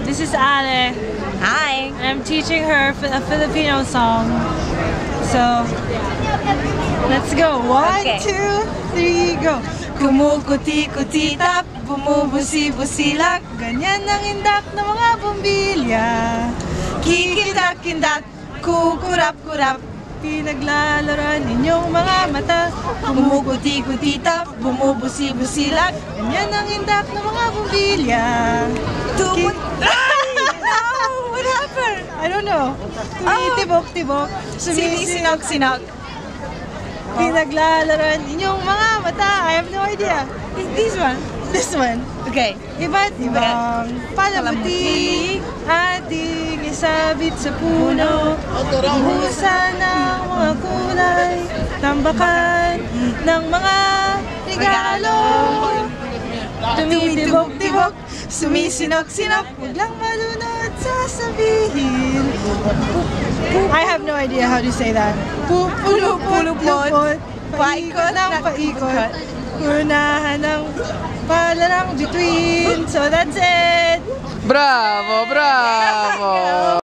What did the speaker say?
This is Ale. Hi. And I'm teaching her a Filipino song. So, let's go. One, Okay. 2, 3, go. Kumukuti-kutitap, bumubusi-busilak, ganyan ang indak ng mga bumbilya. Kikindak-kindak, kukurap-kurap, pinaglalaran inyong mga mata. Kumukuti-kutitap, bumubusi-busilak, ganyan ang indak ng mga bumbilya. What happened? I don't know. Tumitibok-tibok, Sinisinog-sinog. pinaglalaran inyong mga mata. I have no idea. This one. This one. Okay. Iba't ibang palamuti ating isabit sa puno. Buhusan ng mga kulay, tambakan ng mga regalo. Tumitibok-tibok, sumisinok-sinok, huwag lang malunod sasabihin. I have no idea how to say that. Pupulupot, paikot ng paikot, unahan ng palarang between. So that's it! Bravo, bravo!